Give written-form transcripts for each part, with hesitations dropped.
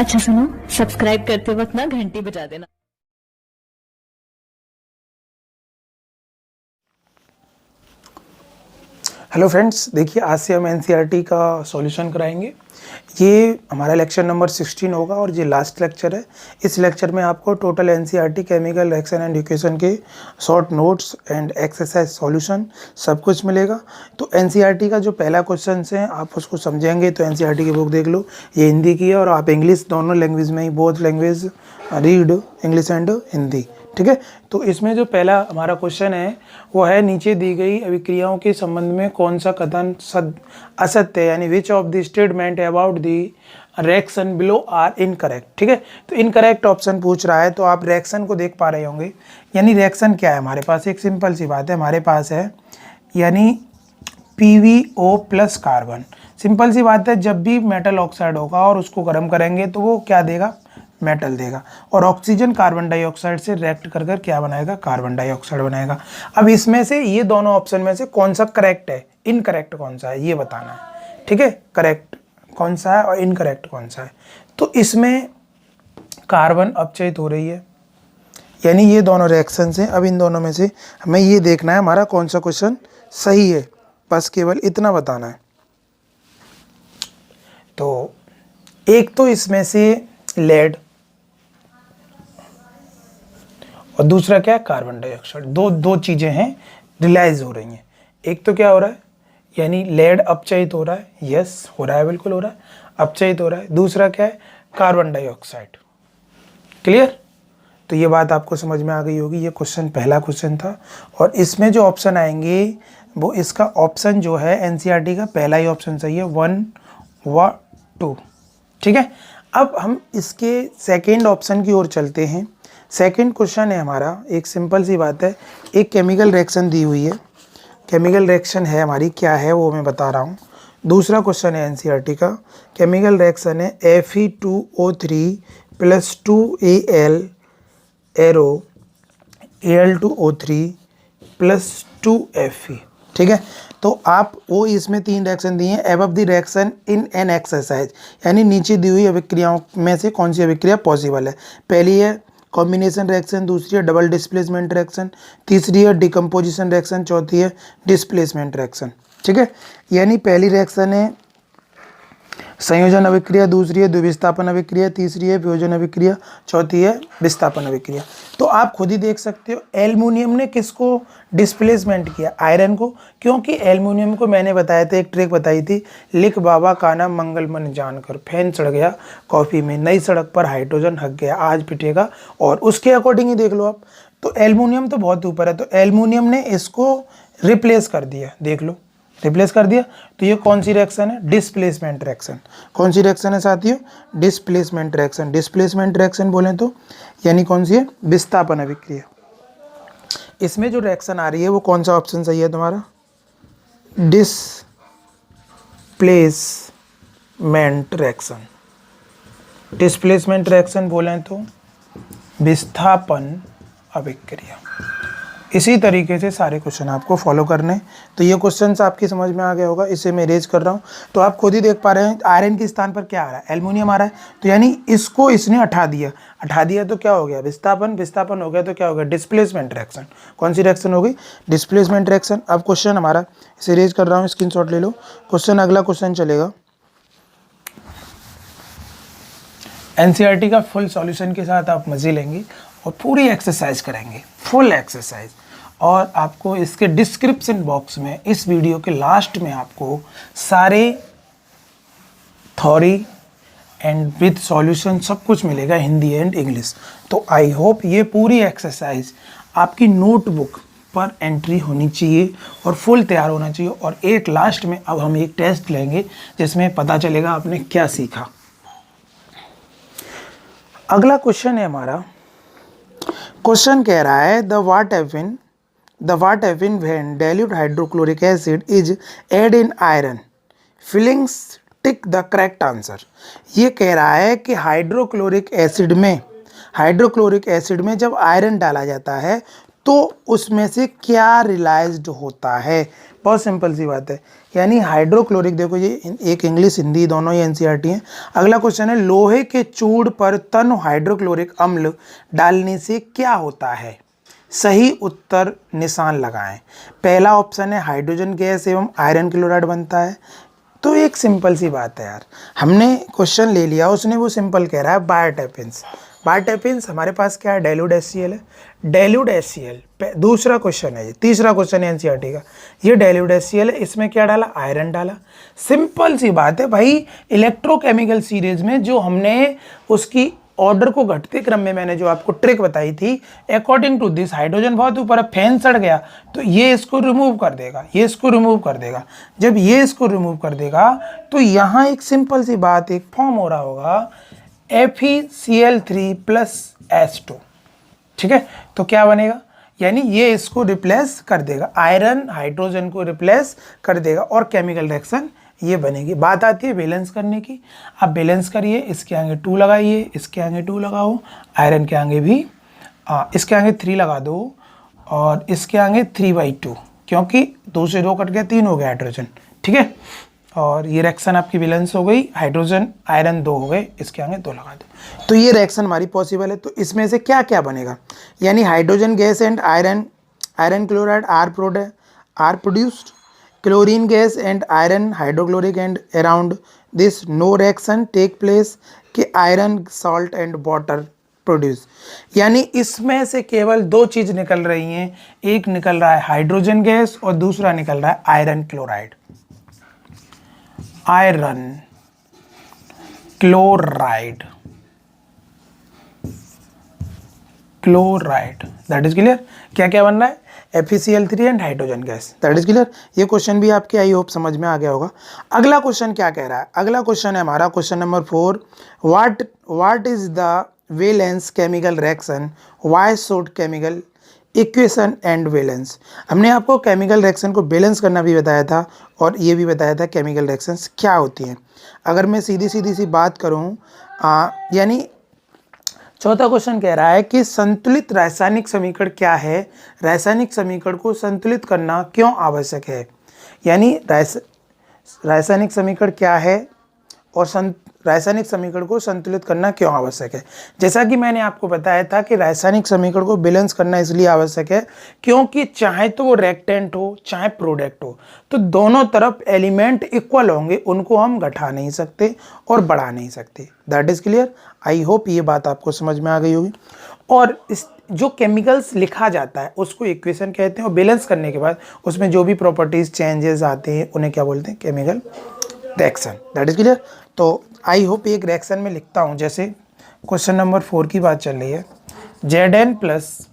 अच्छा सुनो, सब्सक्राइब करते वक्त ना घंटी बजा देना। हेलो फ्रेंड्स, देखिए आज से हम एनसीईआरटी का सॉल्यूशन कराएंगे। ये हमारा लेक्चर नंबर 16 होगा और ये लास्ट लेक्चर है। इस लेक्चर में आपको total NCERT chemical reaction and equation के short notes and exercise solution सब कुछ मिलेगा। तो एनसीईआरटी का जो पहला क्वेश्चन है आप उसको समझेंगे तो एनसीईआरटी की बुक देख लो, ये हिंदी की है और आप इंग्लिश दोनों लैंग्वेज में ही, both language read English and Hindi, ठीक है। तो इसमें जो पहला हमारा क्वेश्चन है वो है, नीचे दी गई अभिक्रियाओं के संबंध में कौन सा कथन असत्य है, यानी which of the statement about the reaction below are incorrect, ठीक है। तो इनकरेक्ट ऑप्शन पूछ रहा है, तो आप रिएक्शन को देख पा रहे होंगे। यानी रिएक्शन क्या है हमारे पास, एक सिंपल सी बात है, हमारे पास है यानी PVO प्लस कार्बन। सिंपल सी बात है, जब भी मेटल ऑक्साइड होगा और उसको गर्म करेंगे तो वो क्या देगा, मेटल देगा। और ऑक्सीजन कार्बन डाइऑक्साइड से रिएक्ट कर कर क्या बनाएगा, कार्बन डाइऑक्साइड बनाएगा। अब इसमें से ये दोनों ऑप्शन में से कौन सा करेक्ट है, इनकरेक्ट कौन सा है, ये बताना है, ठीक है। करेक्ट कौन सा है और इनकरेक्ट कौन सा है। तो इसमें कार्बन अपचयित हो रही है, यानी ये दोनों रिएक्शन हैं। अब इन दोनों में से हमें ये देखना है हमारा कौन सा क्वेश्चन सही है, बस केवल इतना बताना है। तो एक तो इसमें से लेड और दूसरा क्या है, कार्बन डाइऑक्साइड। दो चीजें हैं रिलाइज हो रही हैं। एक तो क्या हो रहा है, यानी लेड अपचयित हो रहा है, यस हो रहा है, बिल्कुल हो रहा है, अपचयित हो रहा है। दूसरा क्या है, कार्बन डाइऑक्साइड। क्लियर। तो ये बात आपको समझ में आ गई होगी। ये क्वेश्चन पहला क्वेश्चन था और इसमें जो ऑप्शन आएंगे वो इसका ऑप्शन जो है एनसीईआरटी का पहला ही ऑप्शन सही है, 1 व 2, ठीक है। अब हम इसके सेकेंड ऑप्शन की ओर चलते हैं। सेकंड क्वेश्चन है हमारा, एक सिंपल सी बात है, एक केमिकल रिएक्शन दी हुई है। केमिकल रिएक्शन है हमारी, क्या है वो मैं बता रहा हूँ। दूसरा क्वेश्चन है एनसीईआरटी का, केमिकल रिएक्शन है Fe2O3 plus 2Al arrow Al2O3 plus 2Fe, ठीक है। तो आप वो इसमें 3 रिएक्शन दिए हैं, above the reaction in an exercise, यानी नीचे दी हुई अभिक्रियाओं में से कौन सी अभिक्रिया पॉसिबल है। पहली है कॉम्बिनेशन रिएक्शन, दूसरी है डबल डिस्प्लेसमेंट रिएक्शन, तीसरी है डिकम्पोजिशन रिएक्शन, चौथी है डिस्प्लेसमेंट रिएक्शन, ठीक है। यानी पहली रिएक्शन है संयोजन अभिक्रिया, दूसरी है द्विविस्थापन अभिक्रिया, तीसरी है वियोजन अभिक्रिया, चौथी है विस्थापन अभिक्रिया। तो आप खुद ही देख सकते हो एल्युमिनियम ने किसको डिस्प्लेसमेंट किया, आयरन को, क्योंकि एल्युमिनियम को मैंने बताया था, एक ट्रिक बताई थी, लिख बाबा का नाम मंगल मन जानकर, फैन चढ़ गया कॉफी में, नई सड़क पर हाइड्रोजन हक गया, आज पिटेगा। और उसके अकॉर्डिंग ही देख लो आप, तो एल्युमिनियम तो बहुत ऊपर है, तो एल्युमिनियम ने इसको रिप्लेस कर दिया, देख लो रिप्लेस कर दिया। तो ये कौन सी रिएक्शन है, डिस्प्लेसमेंट रिएक्शन। कौन सी रिएक्शन है साथियों, डिस्प्लेसमेंट रिएक्शन। डिस्प्लेसमेंट रिएक्शन बोलें तो यानी कौन सी है, विस्थापन अभिक्रिया। इसमें जो रिएक्शन आ रही है वो कौन सा ऑप्शन सही है तुम्हारा, डिस्प्लेसमेंट रिएक्शन। डिस्प्लेसमेंट रिएक्शन बोलें तो विस्थापन अभिक्रिया। इसी तरीके से सारे क्वेश्चन आपको फॉलो करने। तो ये क्वेश्चन आपकी समझ में आ गया होगा, इसे मैं रेज कर रहा हूँ। तो आप खुद ही देख पा रहे हैं आयरन के स्थान पर क्या आ रहा है, एल्युमिनियम आ रहा है, तो यानी इसको इसने हटा दिया, हटा दिया तो क्या हो गया, विस्थापन, विस्थापन हो गया तो क्या हो गया, डिस्प्लेसमेंट रिएक्शन। कौन सी रिएक्शन हो गई, डिस्प्लेसमेंट रिएक्शन। अब क्वेश्चन हमारा, इसे रेज कर रहा हूँ, स्क्रीनशॉट ले लो। क्वेश्चन, अगला क्वेश्चन चलेगा एनसीईआरटी का फुल सॉल्यूशन के साथ आप मजे लेंगे और पूरी एक्सरसाइज करेंगे, फुल एक्सरसाइज। और आपको इसके डिस्क्रिप्शन बॉक्स में, इस वीडियो के लास्ट में आपको सारे थ्योरी एंड विद सॉल्यूशन सब कुछ मिलेगा, हिंदी एंड इंग्लिश। तो आई होप ये पूरी एक्सरसाइज आपकी नोटबुक पर एंट्री होनी चाहिए और फुल तैयार होना चाहिए। और एक लास्ट में अब हम एक टेस्ट लेंगे जिसमें पता चलेगा आपने क्या सीखा। अगला क्वेश्चन है हमारा, क्वेश्चन कह रहा है the what happen when dilute hydrochloric acid is add in iron filings, tick the correct answer. ये कह रहा है कि हाइड्रोक्लोरिक एसिड में जब आयरन डाला जाता है तो उसमें से क्या रिलाइज्ड होता है। बहुत सिंपल सी बात है, यानी हाइड्रोक्लोरिक, देखो ये एक इंग्लिश हिंदी दोनों ही एनसीईआरटी हैं। अगला क्वेश्चन है लोहे के चूड़ पर तन हाइड्रोक्लोरिक अम्ल डालने से क्या होता है। सही उत्तर निशान लगाएं। पहला ऑप्शन है हाइड्रोजन गैस एवं आयरन क्लोराइड बनता है। तो एक सिंपल सी बात है यार, हमने क्वेश्चन ले लिया, उसने वो सिंपल कह रहा है बायोटेपिन्स। बायोटेपिन्स हमारे पास क्या है, डाइल्यूट HCl है। डाइल्यूट HCl दूसरा क्वेश्चन है, ये तीसरा क्वेश्चन है एनसीईआरटी का। ये डाइल्यूट HCl है, इसमें क्या डाला, आयरन डाला। सिंपल सी बात है भाई, इलेक्ट्रोकेमिकल सीरीज में जो हमने उसकी ऑर्डर को घटते क्रम में मैंने जो आपको ट्रिक बताई थी, अकॉर्डिंग टू दिस हाइड्रोजन बहुत ऊपर है, फैन सड़ गया तो ये इसको रिमूव कर देगा, ये इसको रिमूव कर देगा। जब ये इसको रिमूव कर देगा तो यहाँ एक सिंपल सी बात एक फॉर्म हो रहा होगा FeCl3 प्लस H2, ठीक है। तो क्या बनेगा, यानी ये इसको रिप्लेस कर देगा, आयरन हाइड्रोजन को रिप्लेस कर देगा और केमिकल रिएक्शन ये बनेगी। बात आती है बैलेंस करने की। आप बैलेंस करिए, इसके आगे 2 लगाइए, इसके आगे 2 लगाओ, आयरन के आगे भी इसके आगे 3 लगा दो और इसके आगे 3/2, क्योंकि 2 से 2 कट गया, 3 हो गया हाइड्रोजन, ठीक है। और ये रिएक्शन आपकी बैलेंस हो गई, हाइड्रोजन आयरन 2 हो गए, इसके आगे 2 लगा दो। तो ये रिएक्शन हमारी पॉसिबल है। तो इसमें से क्या क्या बनेगा, यानी hydrogen gas and iron chloride are produced, chlorine gas and iron hydrochloric and around this no reaction take place कि iron salt and water produce। यानी इसमें से केवल 2 चीज निकल रही हैं, एक निकल रहा है हाइड्रोजन गैस और दूसरा निकल रहा है iron chloride, iron chloride, that is clear. क्या क्या बन रहा है, FeCl3 and hydrogen gas, that is clear. ये क्वेश्चन भी आपके आई होप समझ में आ गया होगा। अगला क्वेश्चन क्या कह रहा है, अगला क्वेश्चन है हमारा question number 4, what is the valence chemical reaction, why should chemical equation and balance. हमने आपको केमिकल रिएक्शन को बैलेंस करना भी बताया था और ये भी बताया था केमिकल रिएक्शंस क्या होती हैं। अगर मैं सीधी सी बात करूँ, यानी चौथा क्वेश्चन कह रहा है कि संतुलित रासायनिक समीकरण क्या है, रासायनिक समीकरण को संतुलित करना क्यों आवश्यक है। यानी रासायनिक समीकरण क्या है और रासायनिक समीकरण को संतुलित करना क्यों आवश्यक है। जैसा कि मैंने आपको बताया था कि रासायनिक समीकरण को बैलेंस करना इसलिए आवश्यक है क्योंकि चाहे तो वो रिएक्टेंट हो चाहे प्रोडक्ट हो, तो दोनों तरफ एलिमेंट इक्वल होंगे, उनको हम घटा नहीं सकते और बढ़ा नहीं सकते। That is clear. I hope ये बात आपको समझ में आ गई होगी। और इस जो केमिकल्स लिखा जाता है उसको इक्वेशन कहते हैं और बैलेंस करने के बाद उसमें जो भी प्रॉपर्टीज चेंजेस आते हैं उन्हें क्या बोलते हैं, chemical reaction. That is clear. तो आई होप एक रिएक्शन में लिखता हूँ, जैसे क्वेश्चन नंबर 4 की बात चल रही है, Zn प्लस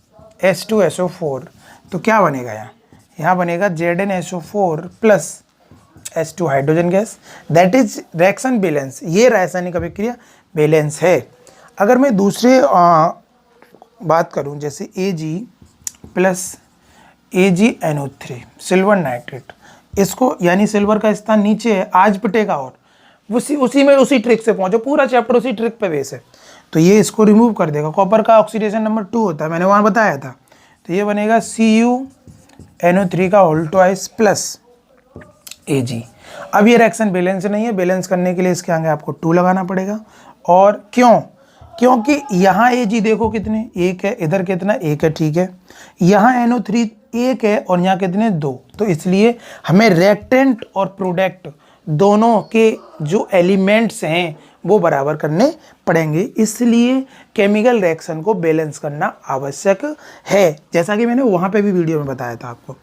H2SO4, तो क्या बनेगा यहाँ बनेगा ZnSO4 plus H2 hydrogen gas, that is reaction balance. ये रासायनिक अभिक्रिया बैलेंस है। अगर मैं दूसरे बात करूँ, जैसे Ag plus AgNO3 silver nitrate, इसको यानी सिल्वर का स्थान नीचे है, आज पिटेगा और उसी ट्रिक से पहुंचो, पूरा चैप्टर उसी ट्रिक पे बेस है। तो ये इसको रिमूव कर देगा, कॉपर का ऑक्सीडेशन नंबर 2 होता है, मैंने वहाँ बताया था। तो ये बनेगा CuNO3 का होल ट्वाइस प्लस Ag। अब ये रिएक्शन बैलेंस नहीं है, बैलेंस करने के लिए इसके आगे आपको 2 लगाना पड़ेगा। और क्योंकि यहाँ Ag देखो कितने, 1 है, इधर कितना 1 है, ठीक है। यहाँ NO3 1 है और यहाँ कितने 2, तो इसलिए हमें रिएक्टेंट और प्रोडक्ट दोनों के जो एलिमेंट्स हैं वो बराबर करने पड़ेंगे, इसलिए केमिकल रिएक्शन को बैलेंस करना आवश्यक है, जैसा कि मैंने वहाँ पे भी वीडियो में बताया था आपको।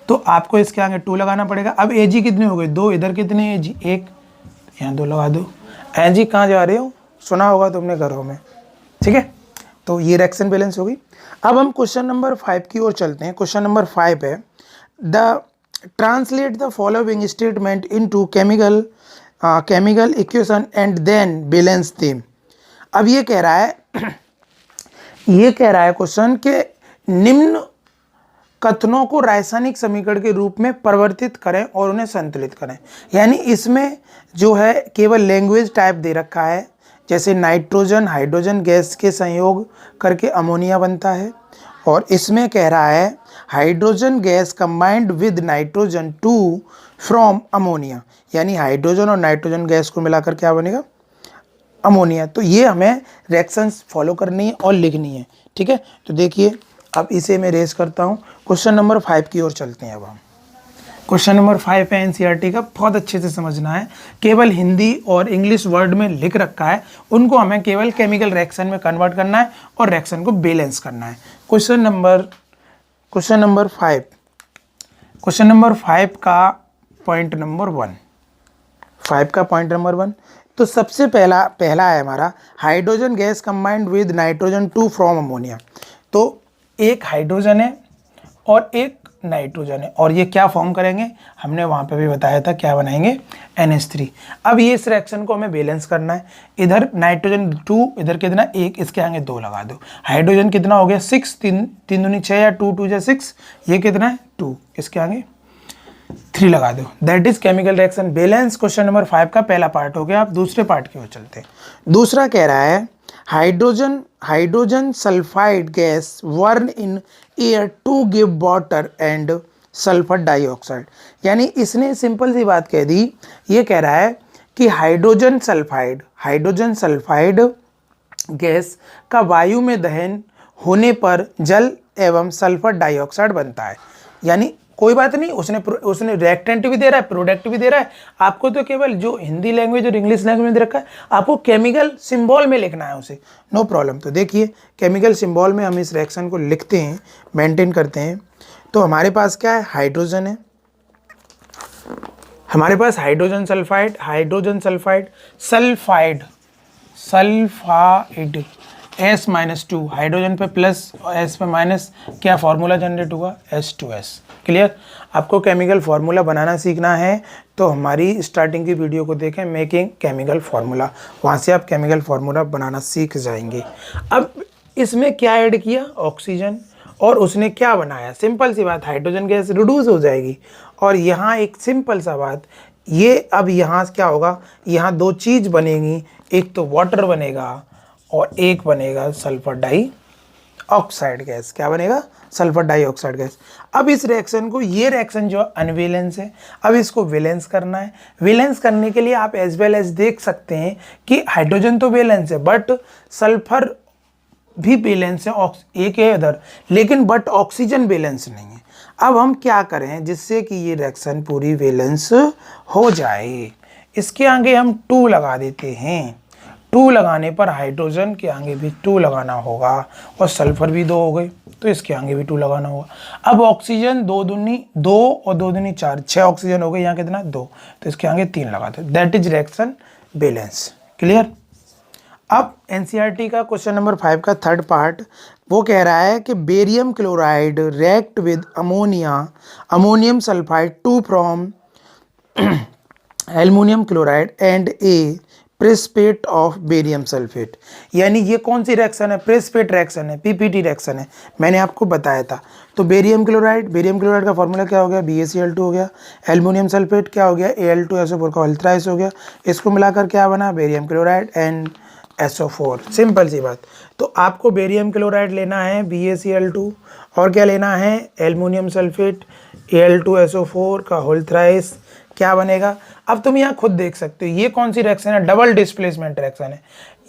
तो आपको इसके आगे 2 लगाना पड़ेगा। अब Ag कितने हो गए, 2, इधर कितने Ag 1, यहाँ 2 लगा दो। Ag कहाँ जा रहे हो, सुना होगा तुमने घरों में, ठीक है। तो ये रिएक्शन बैलेंस होगी। अब हम क्वेश्चन नंबर 5 की ओर चलते हैं। क्वेश्चन नंबर 5 है, the translate the following statement into chemical equation and then balance them. अब ये कह रहा है क्वेश्चन के निम्न कथनों को रासायनिक समीकरण के रूप में परिवर्तित करें और उन्हें संतुलित करें। यानी इसमें जो है केवल लैंग्वेज टाइप दे रखा है, जैसे नाइट्रोजन हाइड्रोजन गैस के संयोग करके अमोनिया बनता है और इसमें कह रहा है hydrogen gas combined with nitrogen 2 from ammonia, यानी हाइड्रोजन और नाइट्रोजन गैस को मिलाकर क्या बनेगा, अमोनिया। तो ये हमें रिएक्शंस फॉलो करनी है और लिखनी है, ठीक है। तो देखिए अब इसे मैं रेस करता हूँ, क्वेश्चन नंबर 5 की ओर चलते हैं। अब हम क्वेश्चन नंबर 5 है एनसीईआरटी का, बहुत अच्छे से समझना है। केवल हिंदी और इंग्लिश वर्ड में लिख रखा है, उनको हमें केवल केमिकल रिएक्शन में कन्वर्ट करना है और रिएक्शन को बैलेंस करना है। क्वेश्चन नंबर 5 का पॉइंट नंबर 1, तो सबसे पहला है हमारा hydrogen gas combined with nitrogen 2 from ammonia. तो एक हाइड्रोजन है और एक नाइट्रोजन है, और ये क्या फॉर्म करेंगे, हमने वहाँ पे भी बताया था, क्या बनाएंगे, NH3। अब ये इस रिएक्शन को हमें बैलेंस करना है। इधर नाइट्रोजन 2, इधर कितना 1, इसके आगे 2 लगा दो। हाइड्रोजन कितना हो गया 6, 3 दूनी 6 या 2 2 6, ये कितना है 2, इसके आगे 3 लगा दो। That is chemical reaction balance. Question number 5 का पहला पार्ट हो गया। आप दूसरे पार्ट की ओर चलते हैं। दूसरा कह रहा है hydrogen sulphide gas burn in air to give water and sulphur dioxide, यानी इसने सिंपल सी बात कह दी। ये कह रहा है कि हाइड्रोजन सल्फाइड गैस का वायु में दहन होने पर जल एवं सल्फर डाइऑक्साइड बनता है। यानी कोई बात नहीं, उसने रिएक्टेंट भी दे रहा है, प्रोडक्ट भी दे रहा है। आपको तो केवल जो हिंदी लैंग्वेज और इंग्लिश लैंग्वेज में दे रखा है, आपको केमिकल सिंबल में लिखना है उसे, नो प्रॉब्लम। तो देखिए केमिकल सिंबल में हम इस रिएक्शन को लिखते हैं, मेंटेन करते हैं। तो हमारे पास क्या है, हाइड्रोजन है, हमारे पास हाइड्रोजन सल्फाइड S-2, हाइड्रोजन पे प्लस और S पे माइनस, क्या फार्मूला जनरेट हुआ, H2S। क्लियर। आपको केमिकल फार्मूला बनाना सीखना है तो हमारी स्टार्टिंग की वीडियो को देखें, मेकिंग केमिकल फार्मूला, वहाँ से आप केमिकल फार्मूला बनाना सीख जाएंगे। अब इसमें क्या ऐड किया, ऑक्सीजन, और उसने क्या बनाया, सिंपल सी बात, हाइड्रोजन गैस रिड्यूस हो जाएगी। और यहाँ एक सिंपल सा बात, ये अब यहाँ क्या होगा, यहाँ 2 चीज़ बनेगी, एक तो वाटर बनेगा और एक बनेगा सल्फर डाइऑक्साइड गैस। क्या बनेगा, सल्फर डाइऑक्साइड गैस। अब इस रिएक्शन को, ये रिएक्शन जो अनवैलेंस है, अब इसको वैलेंस करना है। वैलेंस करने के लिए आप एज वेल एज देख सकते हैं कि हाइड्रोजन तो वैलेंस है बट सल्फर भी बैलेंस है, एक है इधर, लेकिन बट ऑक्सीजन बैलेंस नहीं है। अब हम क्या करें जिससे कि ये रिएक्शन पूरी बैलेंस हो जाए, इसके आगे हम 2 लगा देते हैं। 2 लगाने पर हाइड्रोजन के आगे भी 2 लगाना होगा और सल्फर भी 2 हो गए, तो इसके आगे भी 2 लगाना होगा। अब ऑक्सीजन 2 दूनी 2 और 2 दूनी 4, 6 ऑक्सीजन हो गए, यहाँ कितना 2, तो इसके आगे 3 लगाते हैं। That is reaction balance. Clear. अब एनसीईआरटी का क्वेश्चन नंबर 5 का थर्ड पार्ट, वो कह रहा है कि barium chloride react with ammonium sulphide 2 from aluminium chloride and A precipitate of barium sulphate. यानी ये कौन सी रिएक्शन है, प्रेसिपिटेट रिएक्शन है, पीपीटी रिएक्शन है, मैंने आपको बताया था। तो बेरियम क्लोराइड का फॉर्मूला क्या हो गया, BaCl2 हो गया। एल्युमिनियम सल्फेट क्या हो गया, Al2SO4 का होल थ्राइस हो गया। इसको मिलाकर क्या बना, barium chloride and SO4। Simple सी बात। तो आपको बेरियम क्लोराइड लेना है BaCl2, और क्या लेना है, एल्युमिनियम सल्फेट Al2SO4 का होल थ्राइस, क्या बनेगा। अब तुम यहाँ खुद देख सकते हो ये कौन सी रिएक्शन है, डबल डिस्प्लेसमेंट रिएक्शन है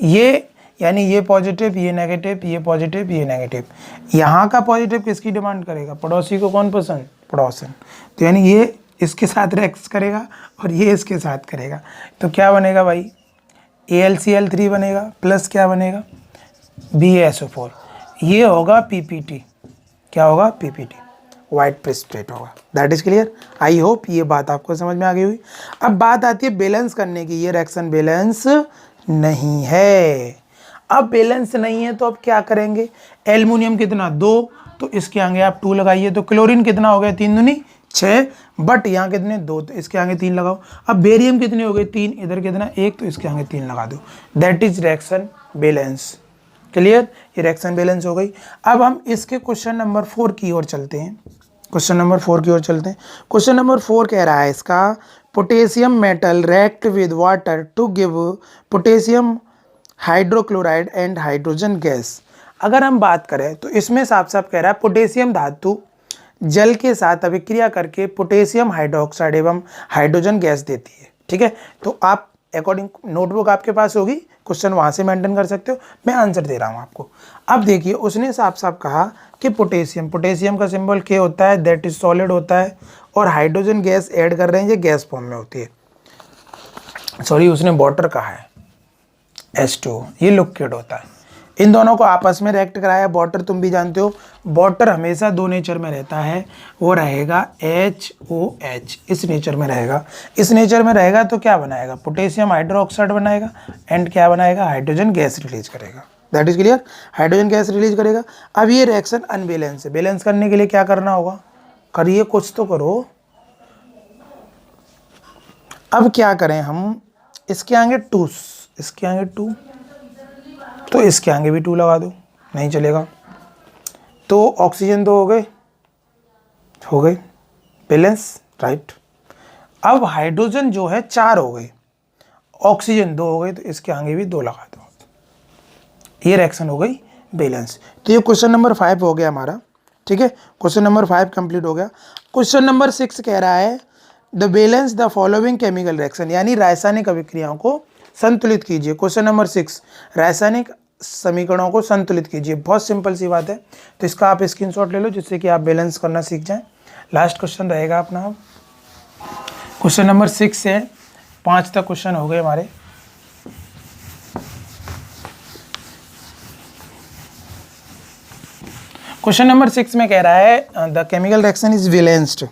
ये, यानी ये पॉजिटिव ये नेगेटिव, ये पॉजिटिव ये नेगेटिव। यहाँ का पॉजिटिव किसकी डिमांड करेगा, पड़ोसी को कौन पसंद, पड़ोसन। तो यानी ये इसके साथ रिएक्ट करेगा और ये इसके साथ करेगा, तो क्या बनेगा भाई, AlCl3 बनेगा प्लस क्या बनेगा, BaSO4। ये होगा PPT, क्या होगा, PPT, वाइट प्रेसिपिटेट होगा। That is clear. I hope ये बात आपको समझ में आ गई हुई। अब बात आती है बैलेंस करने की, ये रिएक्शन बैलेंस नहीं है। अब बैलेंस नहीं है तो अब क्या करेंगे, एल्युमिनियम कितना 2, तो इसके आगे आप 2 लगाइए। तो क्लोरीन कितना हो गया, 3 दूनी 6, बट यहाँ कितने 2, तो इसके आगे 3 लगाओ। अब बेरियम कितने हो गए 3, इधर कितना 1, तो इसके आगे 3 लगा दो। That is reaction balance. Clear, ये रिएक्शन बैलेंस हो गई। अब हम इसके क्वेश्चन नंबर 4 की ओर चलते हैं। क्वेश्चन नंबर 4 कह रहा है इसका, potassium metal react with water to give potassium hydrochloride and hydrogen gas. अगर हम बात करें तो इसमें साफ साफ कह रहा है पोटेशियम धातु जल के साथ अभिक्रिया करके पोटेशियम हाइड्रोक्साइड एवं हाइड्रोजन गैस देती है। ठीक है, तो आप अकॉर्डिंग नोटबुक आपके पास होगी, क्वेश्चन वहाँ से मेंटेन कर सकते हो, मैं आंसर दे रहा हूँ आपको। अब देखिए उसने साफ साफ कहा कि पोटेशियम का सिंबल K होता है, दैट इज सॉलिड होता है, और हाइड्रोजन गैस ऐड कर रहे हैं, ये गैस फॉर्म में होती है। सॉरी, उसने वाटर कहा है, H2O, ये लिक्विड होता है। इन दोनों को आपस में रिएक्ट कराया। वाटर तुम भी जानते हो, वाटर हमेशा दो नेचर में रहता है, वो रहेगा HOH, इस नेचर में रहेगा। इस नेचर में रहेगा तो क्या बनाएगा, पोटेशियम हाइड्रोक्साइड बनाएगा, एंड क्या बनाएगा, हाइड्रोजन गैस रिलीज करेगा। That is clear, hydrogen gas release करेगा। अब ये रिएक्शन अनबैलेंस है, बैलेंस करने के लिए क्या करना होगा, करिए कुछ तो करो। अब क्या करें हम, इसके आगे 2, इसके आगे 2, तो इसके आगे भी 2 लगा दो, नहीं चलेगा। तो ऑक्सीजन 2 हो गए बैलेंस, राइट। अब हाइड्रोजन जो है 4 हो गए, ऑक्सीजन 2 हो गए, तो इसके आगे भी 2 लगा दो, ये रिएक्शन हो गई बैलेंस। तो ये क्वेश्चन नंबर 5 हो गया हमारा। ठीक है, क्वेश्चन नंबर 5 कंप्लीट हो गया। क्वेश्चन नंबर 6 कह रहा है the balance the following chemical reaction, यानी रासायनिक अभिक्रियाओं को संतुलित कीजिए। क्वेश्चन नंबर 6, रासायनिक समीकरणों को संतुलित कीजिए। बहुत सिंपल सी बात है, तो इसका आप स्क्रीनशॉट ले लो जिससे कि आप बैलेंस करना सीख जाएं। लास्ट क्वेश्चन रहेगा अपना, क्वेश्चन नंबर 6 से 5 तक क्वेश्चन हो गए हमारे। क्वेश्चन नंबर 6 में कह रहा है the chemical reaction is balanced,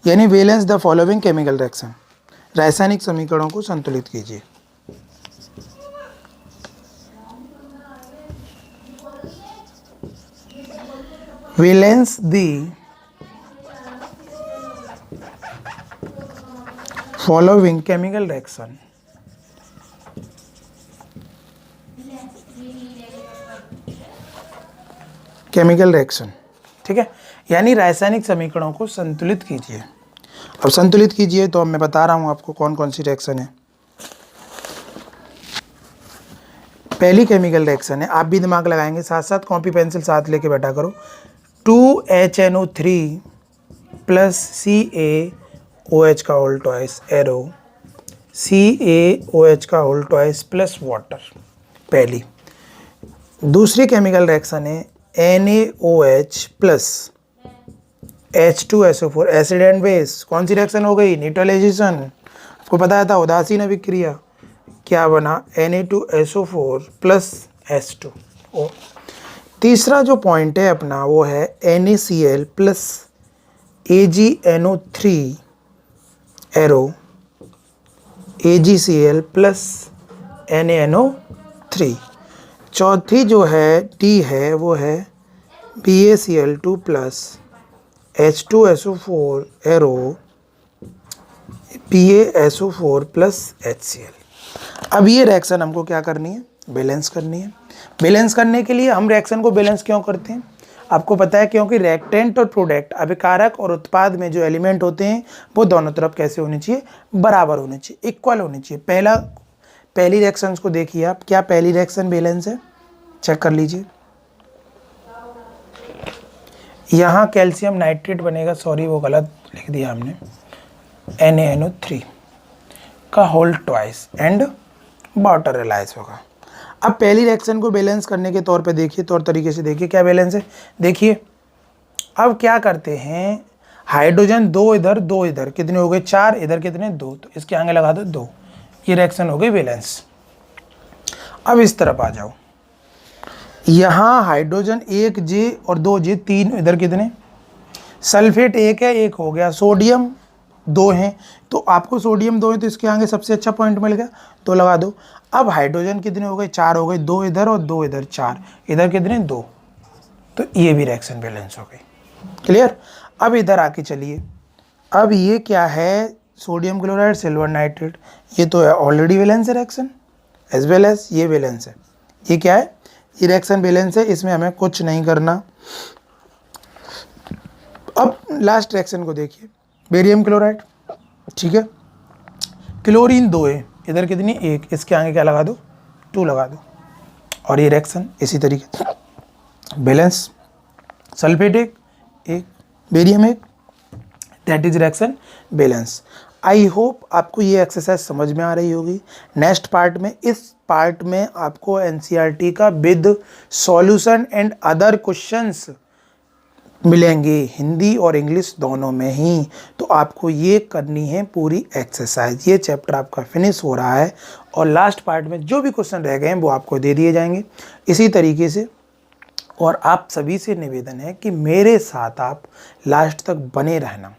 यानी balance the following chemical reaction, रासायनिक समीकरणों को संतुलित कीजिए। Balance the following chemical reaction, chemical reaction. ठीक है, यानी रासायनिक समीकरणों को संतुलित कीजिए। अब संतुलित कीजिए तो अब मैं बता रहा हूं आपको कौन कौन सी रिएक्शन है। पहली केमिकल रिएक्शन है, आप भी दिमाग लगाएंगे, साथ साथ कॉपी पेंसिल साथ लेके बैठा करो। 2HNO3 प्लस CaOH का होल ट्वाइस एरो, CaOH का होल ट्वाइस प्लस वाटर, पहली। दूसरी केमिकल रिएक्शन है NaOH plus H2SO4, acid and base. कौन सी रिएक्शन हो गई, न्यूट्रलाइजेशन। आपको पता था उदासीन अभिक्रिया, क्या बना, Na2SO4 प्लस H2O। तीसरा जो पॉइंट है अपना वो है NaCl plus AgNO3 arrow, AgCl plus NaNO3। चौथी जो है D है वो है BaCl2 plus H2SO4 arrow, PaSO4 plus HCl। अब ये रिएक्शन हमको क्या करनी है, बैलेंस करनी है। बैलेंस करने के लिए हम रिएक्शन को बैलेंस क्यों करते हैं, आपको पता है, क्योंकि रिएक्टेंट और प्रोडक्ट, अभिकारक और उत्पाद में जो एलिमेंट होते हैं वो दोनों तरफ कैसे होने चाहिए, बराबर होने चाहिए, इक्वल होने चाहिए। पहली रिएक्शंस को देखिए आप, क्या पहली रिएक्शन बैलेंस है, चेक कर लीजिए। यहाँ कैल्शियम नाइट्रेट बनेगा, सॉरी वो गलत लिख दिया हमने, NaNO3 का whole twice and water release होगा। अब पहली रिएक्शन को बैलेंस करने के तौर पे देखिए, तौर तरीके से देखिए क्या बैलेंस है। देखिए अब क्या करते हैं, हाइड्रोजन 2 इधर 2 इधर, कितने हो गए 4, इधर कितने 2, तो इसके आगे लगा दो 2, ये रिएक्शन हो गई बैलेंस। अब इस तरफ आ जाओ, यहाँ हाइड्रोजन 1J और 2J 3, इधर कितने, सल्फेट 1 है, 1 हो गया, सोडियम 2 हैं, तो आपको सोडियम 2 है तो इसके आगे सबसे अच्छा पॉइंट मिल गया, तो लगा दो। अब हाइड्रोजन कितने हो गए, 4 हो गए, 2 इधर और 2 इधर, 4 इधर कितने 2, तो ये भी रिएक्शन बैलेंस हो गई। क्लियर। अब इधर आके चलिए, अब ये क्या है, सोडियम क्लोराइड सिल्वर नाइट्रेट, ये तो ऑलरेडी बैलेंस है रिएक्शन, एज वेल एज ये बैलेंस है। ये क्या है, ये रिएक्शन बैलेंस है, इसमें हमें कुछ नहीं करना। अब लास्ट रिएक्शन को देखिए, बेरियम क्लोराइड, ठीक है, क्लोरीन 2 है, इधर कितनी 1, इसके आगे क्या लगा दो 2 लगा दो, और ये रिएक्शन इसी तरीके बैलेंस सल्फेट एक बेरियम एक, that is reaction balance. I hope आपको ये एक्सरसाइज समझ में आ रही होगी। नेक्स्ट पार्ट में, इस पार्ट में आपको एनसीईआरटी का with solution and other questions मिलेंगे, हिंदी और इंग्लिश दोनों में ही। तो आपको ये करनी है पूरी एक्सरसाइज। ये चैप्टर आपका फिनिश हो रहा है और लास्ट पार्ट में जो भी क्वेश्चन रह गए हैं वो आपको दे दिए जाएंगे इसी तरीके से। और आप सभी से निवेदन है कि मेरे साथ आप लास्ट तक बने रहना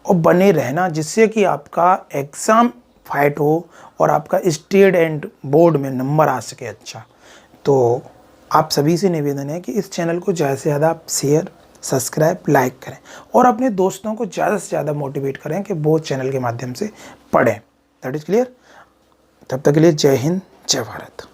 और बने रहना, जिससे कि आपका एग्ज़ाम फाइट हो और आपका स्टेट एंड बोर्ड में नंबर आ सके अच्छा। तो आप सभी से निवेदन है कि इस चैनल को ज़्यादा से ज़्यादा आप शेयर, सब्सक्राइब, लाइक करें और अपने दोस्तों को ज़्यादा से ज़्यादा मोटिवेट करें कि वो चैनल के माध्यम से पढ़ें। That is clear. तब तक के लिए जय हिंद, जय भारत।